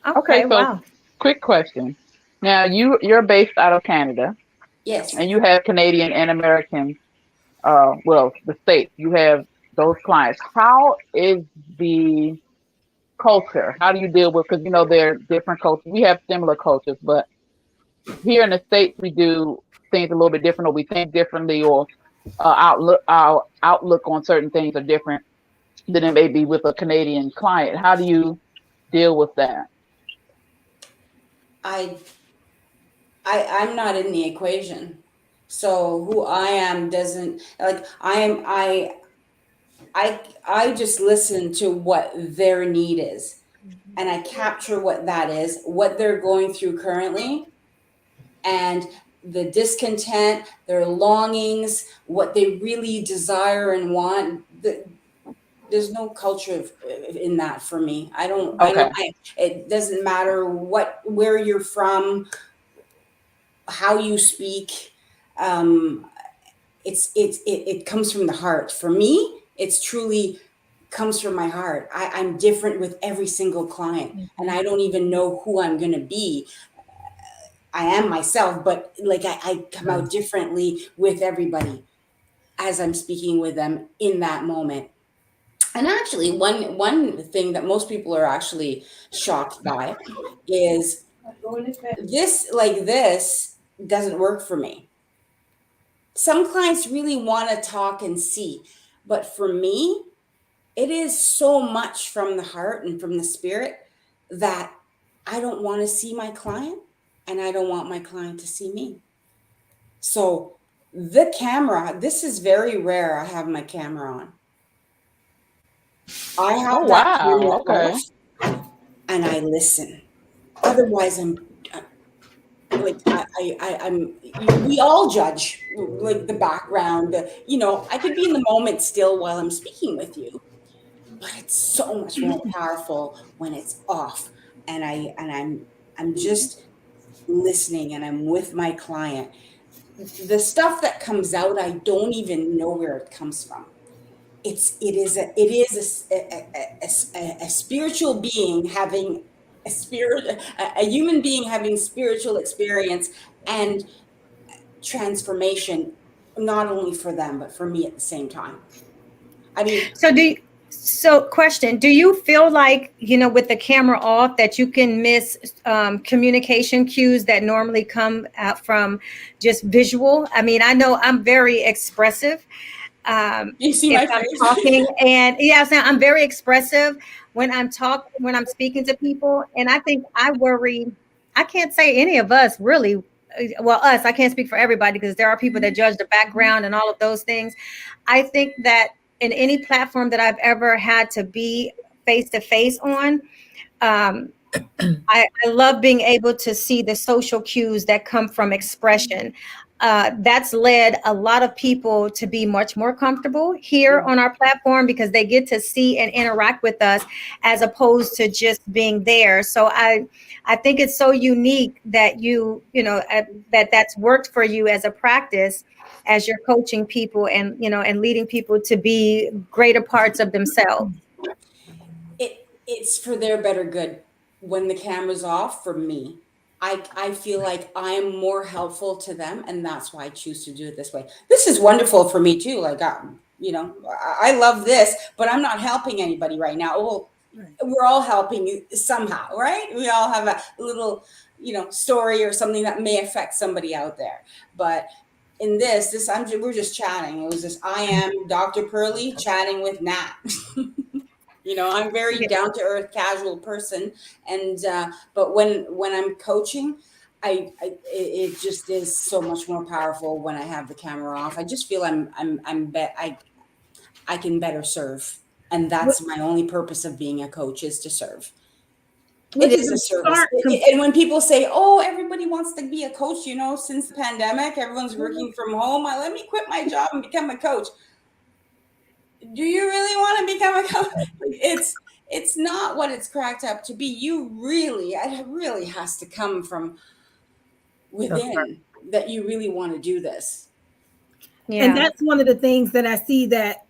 Speaker 2: Okay. So
Speaker 1: Wow.
Speaker 2: quick question. Now you're based out of Canada.
Speaker 4: Yes.
Speaker 2: And you have Canadian and American, the States. You have those clients. How is the culture? How do you deal with, because there are different cultures. We have similar cultures, but here in the States we do things a little bit different, or we think differently, or our outlook on certain things are different than it may be with a Canadian client. How do you deal with that?
Speaker 4: I'm not in the equation. So who I am doesn't, like, I just listen to what their need is, and I capture what that is, what they're going through currently, and the discontent, their longings, what they really desire and want. There's no culture in that for me. It doesn't matter where you're from, how you speak. It comes from the heart. For me, it's truly comes from my heart. I'm different with every single client, and I don't even know who I'm going to be. I am myself, but like I come out differently with everybody as I'm speaking with them in that moment. And actually, one thing that most people are actually shocked by is this doesn't work for me. Some clients really want to talk and see, but for me, it is so much from the heart and from the spirit that I don't want to see my client, and I don't want my client to see me. So the camera, this is very rare. I have my camera on. I have that camera off, and I listen. Otherwise, I'm we all judge like the background. I could be in the moment still while I'm speaking with you, but it's so much more powerful when it's off, and I'm just listening and I'm with my client, the stuff that comes out, I don't even know where it comes from. It is a spiritual being having a human being having spiritual experience and transformation, not only for them but for me at the same time. I mean,
Speaker 1: So question, do you feel like, with the camera off, that you can miss communication cues that normally come out from just visual? I mean, I know I'm very expressive.
Speaker 4: you see
Speaker 1: If
Speaker 4: my
Speaker 1: I'm
Speaker 4: face?
Speaker 1: talking, and I'm very expressive when when I'm speaking to people. And I think I can't say any of us really, well, us, I can't speak for everybody because there are people that judge the background and all of those things. I think that in any platform that I've ever had to be face to face on, um, I love being able to see the social cues that come from expression. That's led a lot of people to be much more comfortable here on our platform because they get to see and interact with us as opposed to just being there. So I think it's so unique that that's worked for you as a practice as you're coaching people and leading people to be greater parts of themselves.
Speaker 4: It's for their better good. When the camera's off, for me, I feel like I am more helpful to them, and that's why I choose to do it this way. This is wonderful for me too. Like, I love this, but I'm not helping anybody right now. Well, we're all helping somehow, right? We all have a little, story or something that may affect somebody out there. But in we're just chatting. It was just, I am Dr. Pearlie chatting with Nat. I'm very down to earth, casual person, and but when I'm coaching, it just is so much more powerful when I have the camera off. I just feel I can better serve, and that's my only purpose of being a coach, is to serve. It is a service. And when people say, "Oh, everybody wants to be a coach," since the pandemic, everyone's working from home. Let me quit my job and become a coach. Do you really want to become a coach? It's not what it's cracked up to be. It really has to come from within, that you really want to do this.
Speaker 1: Yeah.
Speaker 5: And that's one of the things that I see that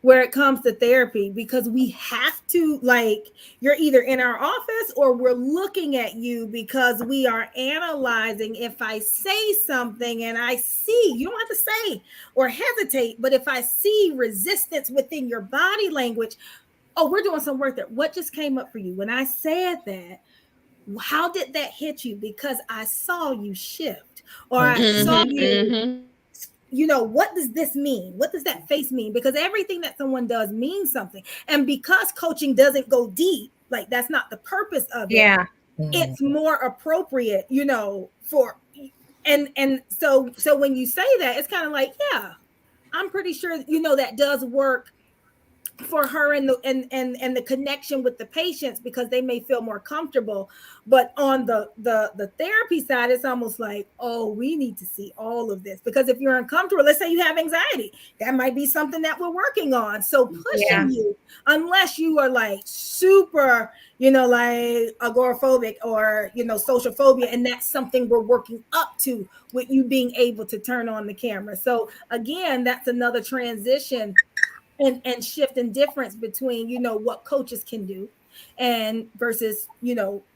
Speaker 5: where it comes to therapy, because we have to, like, you're either in our office or we're looking at you because we are analyzing. If I say something and I see, you don't have to say or hesitate, but if I see resistance within your body language, oh, we're doing some work there. What just came up for you when I said that? How did that hit you? Because I saw you shift, or I saw you. What does this mean? What does that face mean? Because everything that someone does means something. And because coaching doesn't go deep, like, that's not the purpose of it.
Speaker 1: Yeah.
Speaker 5: It's more appropriate, for, and so when you say that, it's kind of like, yeah, I'm pretty sure, that does work for her, and the connection with the patients, because they may feel more comfortable. But on the therapy side, it's almost like, oh, we need to see all of this, because if you're uncomfortable, let's say you have anxiety, that might be something that we're working on. So pushing you, unless you are like super, like agoraphobic or social phobia, and that's something we're working up to with you being able to turn on the camera. So again, that's another transition and shift and difference between what coaches can do and versus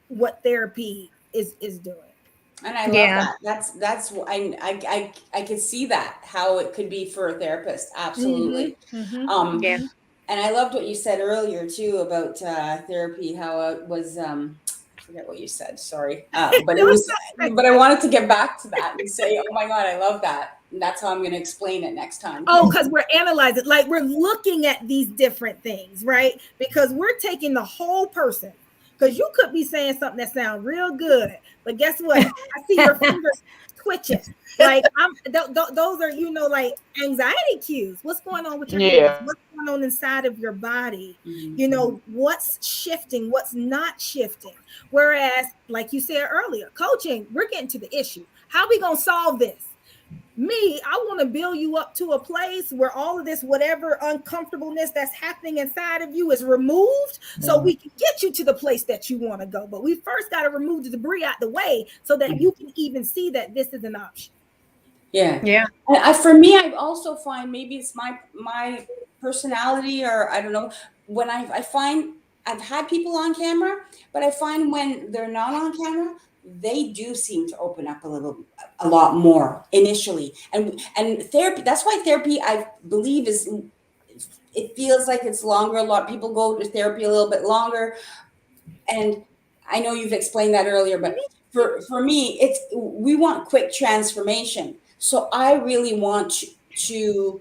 Speaker 5: what therapy is doing.
Speaker 4: And I love that. That's I could see that, how it could be for a therapist. Absolutely. And I loved what you said earlier too about therapy, how it was I forget what you said, sorry, but it was but I wanted to get back to that and say, oh my God, I love that. And that's how I'm going to explain it next time.
Speaker 5: Oh, because we're analyzing, like, we're looking at these different things, right? Because we're taking the whole person. Because you could be saying something that sounds real good, but guess what? I see your fingers twitching. Like, those are, like, anxiety cues. What's going on with your fingers? What's going on inside of your body? What's shifting? What's not shifting? Whereas, like you said earlier, coaching, we're getting to the issue. How are we going to solve this? Me, I want to build you up to a place where all of this, whatever uncomfortableness that's happening inside of you is removed so we can get you to the place that you want to go. But we first got to remove the debris out the way so that you can even see that this is an option.
Speaker 4: Yeah.
Speaker 1: Yeah.
Speaker 4: And for me, I also find maybe it's my personality, or I don't know, when I find I've had people on camera, but I find when they're not on camera, they do seem to open up a lot more initially. And therapy, that's why therapy, I believe, it feels like it's longer. A lot of people go to therapy a little bit longer. And I know you've explained that earlier, but for me, we want quick transformation. So I really want to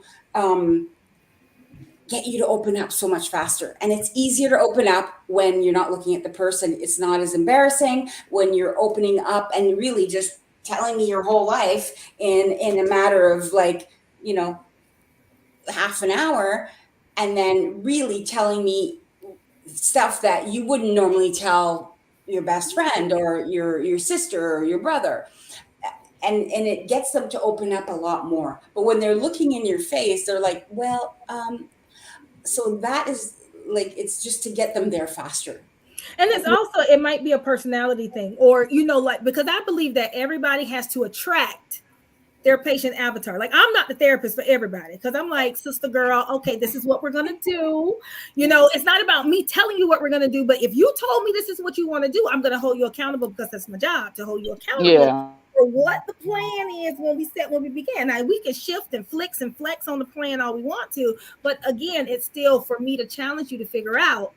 Speaker 4: get you to open up so much faster. And it's easier to open up when you're not looking at the person. It's not as embarrassing when you're opening up and really just telling me your whole life in a matter of like, half an hour, and then really telling me stuff that you wouldn't normally tell your best friend or your sister or your brother. And it gets them to open up a lot more. But when they're looking in your face, they're like, well, so that is like, it's just to get them there faster.
Speaker 5: And it's also, it might be a personality thing, or, like, because I believe that everybody has to attract their patient avatar. Like, I'm not the therapist for everybody, because I'm like, sister girl, okay, this is what we're going to do. It's not about me telling you what we're going to do, but if you told me this is what you want to do, I'm going to hold you accountable, because that's my job, to hold you accountable for what the plan is when we began. Now, we can shift and flex on the plan all we want to, but again, it's still for me to challenge you to figure out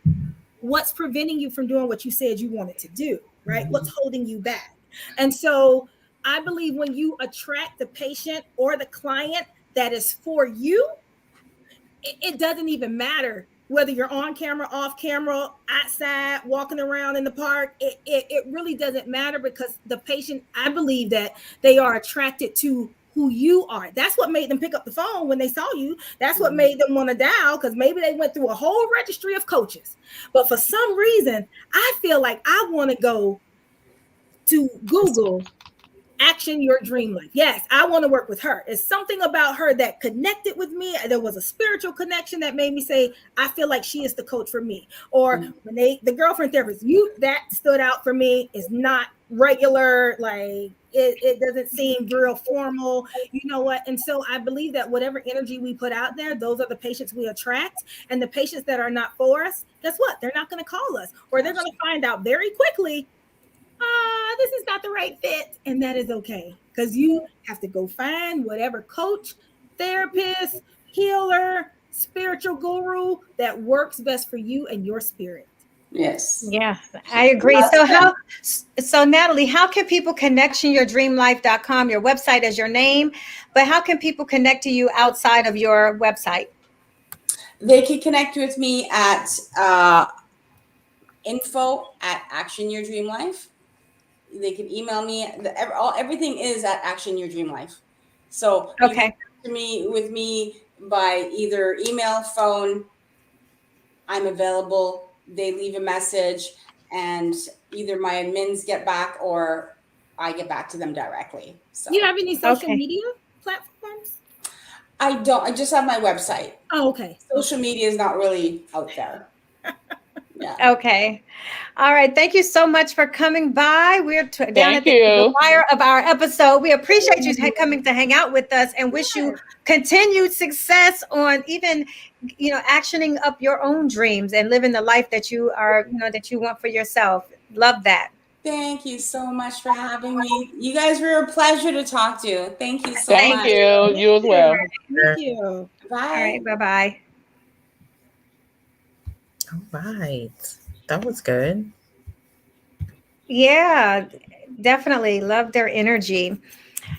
Speaker 5: what's preventing you from doing what you said you wanted to do, right? What's holding you back? And so I believe when you attract the patient or the client that is for you, it doesn't even matter whether you're on camera, off camera, outside, walking around in the park. It really doesn't matter, because the patient, I believe that they are attracted to who you are. That's what made them pick up the phone when they saw you. That's what made them want to dial, because maybe they went through a whole registry of coaches. But for some reason, I feel like I want to go to Google Action Your Dream Life. Yes, I want to work with her. It's something about her that connected with me. There was a spiritual connection that made me say, I feel like she is the coach for me. Or when the girlfriend therapist, that stood out for me. Is not regular, like it doesn't seem real formal, you know what? And so I believe that whatever energy we put out there, those are the patients we attract. And the patients that are not for us, guess what? They're not going to call us, or they're going to find out very quickly, this is not the right fit. And that is okay, because you have to go find whatever coach, therapist, healer, spiritual guru that works best for you and your spirit.
Speaker 4: Yes.
Speaker 1: Yeah, I agree. So Nathalie, how can people ActionYourDreamLife.com? Your website is your name, but how can people connect to you outside of your website?
Speaker 4: They can connect with me at info@ActionYourDreamLife. They can email me. Everything is at ActionYourDreamLife. So you can connect with me by either email, phone. I'm available. They leave a message, and either my admins get back or I get back to them directly. So,
Speaker 5: do you have any social media platforms?
Speaker 4: I don't. I just have my website.
Speaker 5: Oh, okay.
Speaker 4: Social media is not really out there.
Speaker 1: Yeah. Okay. All right. Thank you so much for coming by. We're down at
Speaker 2: the
Speaker 1: wire of our episode. We appreciate you coming to hang out with us, and wish you continued success on even, actioning up your own dreams and living the life that you are, that you want for yourself. Love that.
Speaker 4: Thank you so much for having me. You guys were a pleasure to talk to. Thank you so much.
Speaker 2: Thank you. You as well.
Speaker 5: Thank you.
Speaker 4: Bye.
Speaker 1: All right. Bye-bye.
Speaker 3: All right. That was good.
Speaker 1: Yeah, definitely love their energy.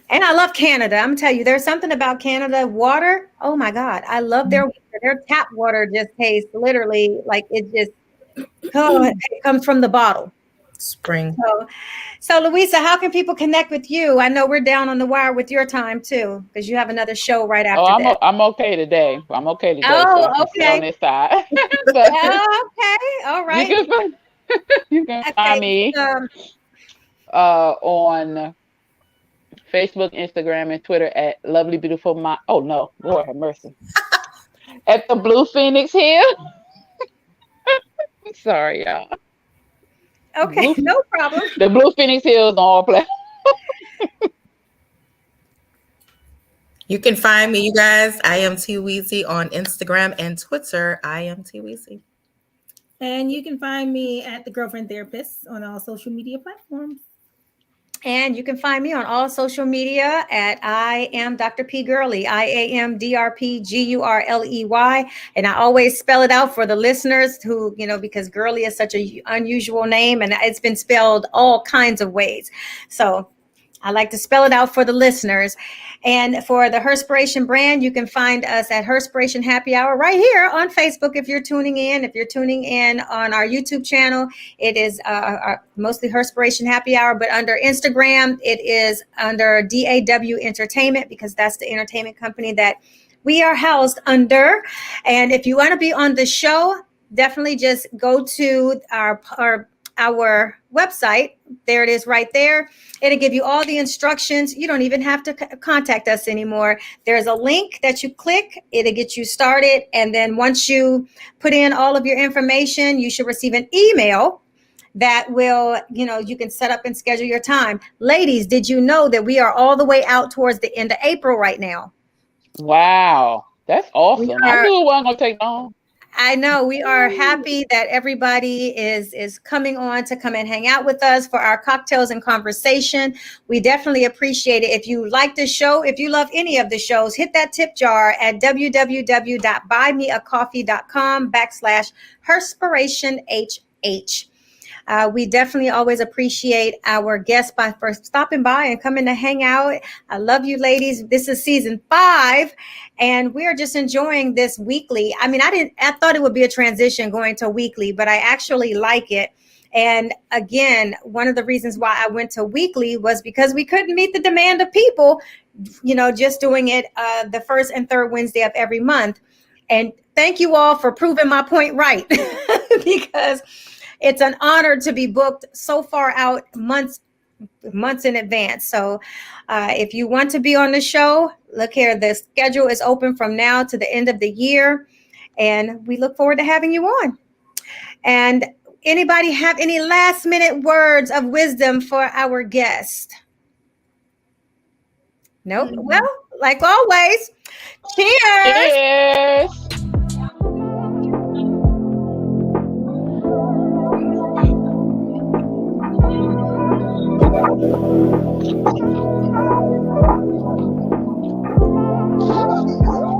Speaker 1: And I love Canada. I'm telling you, there's something about Canada water. Oh my God. I love their water. Their tap water just tastes literally like it comes from the bottle.
Speaker 3: Spring.
Speaker 1: So Louisa, how can people connect with you? I know we're down on the wire with your time too, because you have another show right after this.
Speaker 2: I'm okay today.
Speaker 1: Oh,
Speaker 2: so I can sit on this side. But
Speaker 1: okay. All right.
Speaker 2: You can find me on Facebook, Instagram, and Twitter at Lovely Beautiful My. Oh no, Lord have mercy. At the Blue Phoenix Hill. Sorry, y'all.
Speaker 1: Okay, no problem.
Speaker 2: The Blue Phoenix Hills on all platforms.
Speaker 3: You can find me, you guys. I am T Weezy on Instagram and Twitter. I am T Weezy.
Speaker 5: And you can find me at The Girlfriend Therapist on all social media platforms.
Speaker 1: And you can find me on all social media at I am Dr. P Gurley, IAMDRPGURLEY. And I always spell it out for the listeners who, because Gurley is such an unusual name and it's been spelled all kinds of ways. So I like to spell it out for the listeners. And for the Herspiration brand, you can find us at Herspiration Happy Hour right here on Facebook if you're tuning in. If you're tuning in on our YouTube channel, it is mostly Herspiration Happy Hour, but under Instagram, it is under DAW Entertainment because that's the entertainment company that we are housed under. And if you want to be on the show, definitely just go to our website. There it is right there. It'll give you all the instructions. You don't even have to contact us anymore. There's a link that you click. It'll get you started. And then once you put in all of your information, you should receive an email that will, you can set up and schedule your time. Ladies, did you know that we are all the way out towards the end of April right now?
Speaker 2: Wow. That's awesome. I knew it wasn't going to take long.
Speaker 1: I know we are happy that everybody is coming on to come and hang out with us for our cocktails and conversation. We definitely appreciate it. If you like the show, if you love any of the shows, hit that tip jar at www.buymeacoffee.com/HerspirationHH. We definitely always appreciate our guests for stopping by and coming to hang out. I love you, ladies. This is season 5, and we're just enjoying this weekly. I mean, I thought it would be a transition going to weekly, but I actually like it. And again, one of the reasons why I went to weekly was because we couldn't meet the demand of people, just doing it the first and third Wednesday of every month. And thank you all for proving my point right, because it's an honor to be booked so far out, months in advance. So if you want to be on the show, look here, the schedule is open from now to the end of the year. And we look forward to having you on. And anybody have any last minute words of wisdom for our guest? Nope. Well, like always, cheers.
Speaker 2: Cheers.